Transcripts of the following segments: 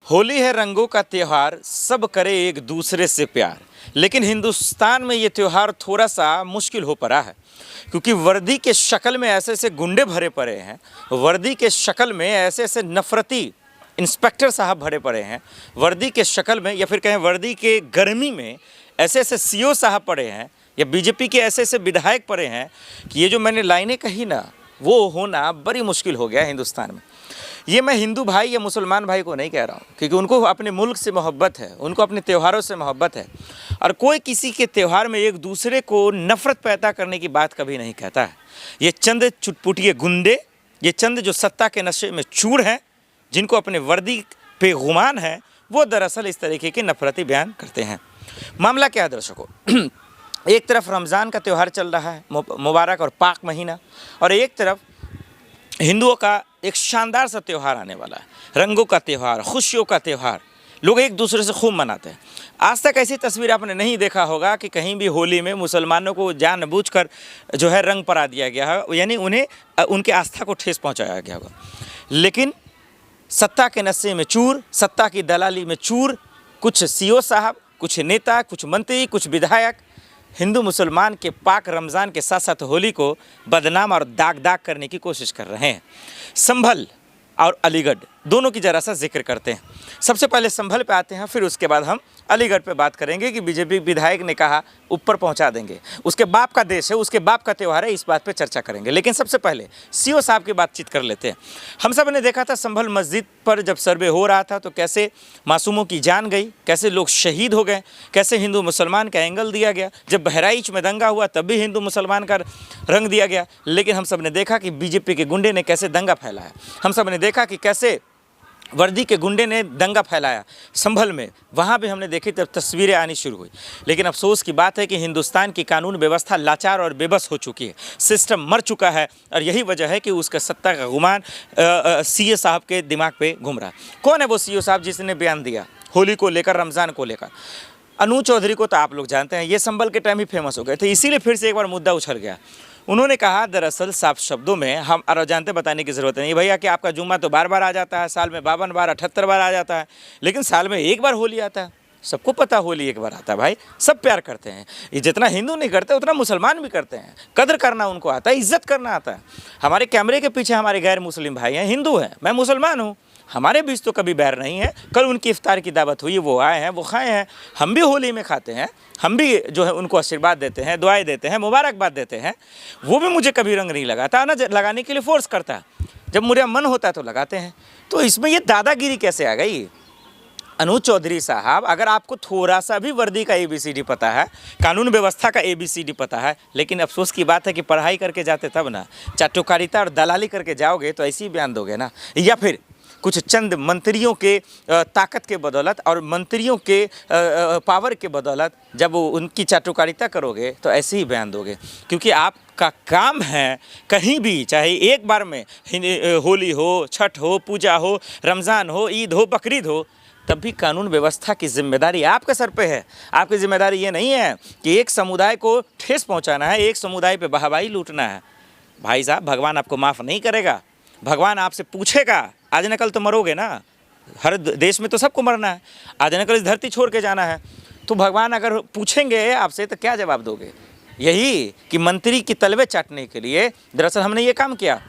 होली है रंगों का त्यौहार, सब करे एक दूसरे से प्यार। लेकिन हिंदुस्तान में ये त्यौहार थोड़ा सा मुश्किल हो पड़ा है, क्योंकि वर्दी के शक्ल में ऐसे ऐसे गुंडे भरे पड़े हैं, वर्दी के शक्ल में ऐसे ऐसे नफरती इंस्पेक्टर साहब भरे पड़े हैं, वर्दी के शक्ल में या फिर कहें वर्दी के गर्मी में ऐसे ऐसे सीओ साहब पड़े हैं, या बीजेपी के ऐसे ऐसे विधायक पड़े हैं कि ये जो मैंने लाइनें कही ना, वो होना बड़ी मुश्किल हो गया हिंदुस्तान में। ये मैं हिंदू भाई या मुसलमान भाई को नहीं कह रहा हूँ, क्योंकि उनको अपने मुल्क से मोहब्बत है, उनको अपने त्योहारों से मोहब्बत है, और कोई किसी के त्यौहार में एक दूसरे को नफ़रत पैदा करने की बात कभी नहीं कहता है। ये चंद चुटपुटिए गुंडे, ये चंद जो सत्ता के नशे में चूर हैं, जिनको अपने वर्दी पे गुमान है, वो दरअसल इस तरीके के नफरती बयान करते हैं। मामला क्या है दर्शकों, एक तरफ रमज़ान का त्यौहार चल रहा है, मुबारक और पाक महीना, और एक तरफ हिंदुओं का एक शानदार सा त्यौहार आने वाला है, रंगों का त्यौहार, खुशियों का त्यौहार। लोग एक दूसरे से खूब मनाते हैं। आज तक ऐसी तस्वीर आपने नहीं देखा होगा कि कहीं भी होली में मुसलमानों को जानबूझकर जो है रंग परा दिया गया है, यानी उन्हें उनके आस्था को ठेस पहुंचाया गया होगा। लेकिन सत्ता के नशे में चूर, सत्ता की दलाली में चूर, कुछ सीओ साहब, कुछ नेता, कुछ मंत्री, कुछ विधायक हिंदू मुसलमान के पाक रमज़ान के साथ साथ होली को बदनाम और दाग करने की कोशिश कर रहे हैं। संभल और अलीगढ़ दोनों की जरा सा जिक्र करते हैं। सबसे पहले संभल पे आते हैं, फिर उसके बाद हम अलीगढ़ पे बात करेंगे कि बीजेपी विधायक ने कहा ऊपर पहुंचा देंगे, उसके बाप का देश है, उसके बाप का त्यौहार है, इस बात पे चर्चा करेंगे। लेकिन सबसे पहले सीओ साहब की बातचीत कर लेते हैं। हम सब ने देखा था संभल मस्जिद पर जब सर्वे हो रहा था तो कैसे मासूमों की जान गई, कैसे लोग शहीद हो गए, कैसे हिंदू मुसलमान का एंगल दिया गया। जब बहराइच में दंगा हुआ तब भी हिंदू मुसलमान का रंग दिया गया। लेकिन हम सब ने देखा कि बीजेपी के गुंडे ने कैसे दंगा फैलाया। हम सब ने देखा कि कैसे वर्दी के गुंडे ने दंगा फैलाया संभल में, वहाँ भी हमने देखी तब तस्वीरें आनी शुरू हुई। लेकिन अफसोस की बात है कि हिंदुस्तान की कानून व्यवस्था लाचार और बेबस हो चुकी है, सिस्टम मर चुका है, और यही वजह है कि उसका सत्ता का गुमान सीए साहब के दिमाग पे घूम रहा है। कौन है वो सीओ साहब जिसने बयान दिया होली को लेकर, रमज़ान को लेकर? अनु चौधरी को तो आप लोग जानते हैं, ये संभल के टाइम ही फेमस हो गए थे, इसीलिए फिर से एक बार मुद्दा उछल गया। उन्होंने कहा दरअसल साफ शब्दों में, हम और जानते बताने की ज़रूरत नहीं भैया कि आपका जुम्मा तो बार बार आ जाता है, साल में 52 बार 78 बार आ जाता है, लेकिन साल में एक बार होली आता है। सबको पता होली एक बार आता है भाई, सब प्यार करते हैं। ये जितना हिंदू नहीं करते उतना मुसलमान भी करते हैं। कदर करना उनको आता है, इज्जत करना आता है। हमारे कैमरे के पीछे हमारे गैर मुस्लिम भाई हैं, हिंदू हैं, मैं मुसलमान हूँ, हमारे बीच तो कभी बैर नहीं है। कल उनकी इफ्तार की दावत हुई, वो आए हैं, वो खाए हैं, हम भी होली में खाते हैं, हम भी जो है उनको आशीर्वाद देते हैं, दुआएं देते हैं, मुबारकबाद देते हैं। वो भी मुझे कभी रंग नहीं लगाता ना, लगाने के लिए फोर्स करता, जब मेरा मन होता है तो लगाते हैं। तो इसमें ये दादागिरी कैसे आ गई? अनु चौधरी साहब, अगर आपको थोड़ा सा भी वर्दी का ABCD पता है, कानून व्यवस्था का ABCD पता है, लेकिन अफसोस की बात है कि पढ़ाई करके जाते तब ना, चाटुकारिता और दलाली करके जाओगे तो ऐसे ही बयान दोगे ना, या फिर कुछ चंद मंत्रियों के ताकत के बदौलत और मंत्रियों के पावर के बदौलत जब उनकी चाटुकारिता करोगे तो ऐसे ही बयान दोगे। क्योंकि आपका काम है कहीं भी, चाहे एक बार में होली हो, छठ हो, पूजा हो, रमज़ान हो, ईद हो, बकरीद हो, तब भी कानून व्यवस्था की जिम्मेदारी आपके सर पे है। आपकी जिम्मेदारी ये नहीं है कि एक समुदाय को ठेस पहुंचाना है, एक समुदाय पे वाहवाही लूटना है। भाई साहब, भगवान आपको माफ़ नहीं करेगा, भगवान आपसे पूछेगा। आज न कल तो मरोगे ना, हर देश में तो सबको मरना है, आज न कल इस धरती छोड़ के जाना है। तो भगवान अगर पूछेंगे आपसे तो क्या जवाब दोगे? यही कि मंत्री की तलवे चाटने के लिए दरअसल हमने ये काम किया।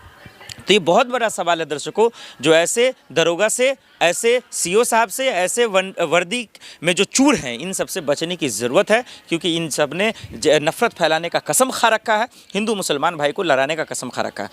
तो ये बहुत बड़ा सवाल है दर्शकों, जो ऐसे दरोगा से, ऐसे सीओ साहब से, ऐसे वर्दी में जो चूर हैं, इन सब से बचने की ज़रूरत है, क्योंकि इन सब ने नफ़रत फैलाने का कसम खा रखा है, हिंदू मुसलमान भाई को लड़ाने का कसम खा रखा है।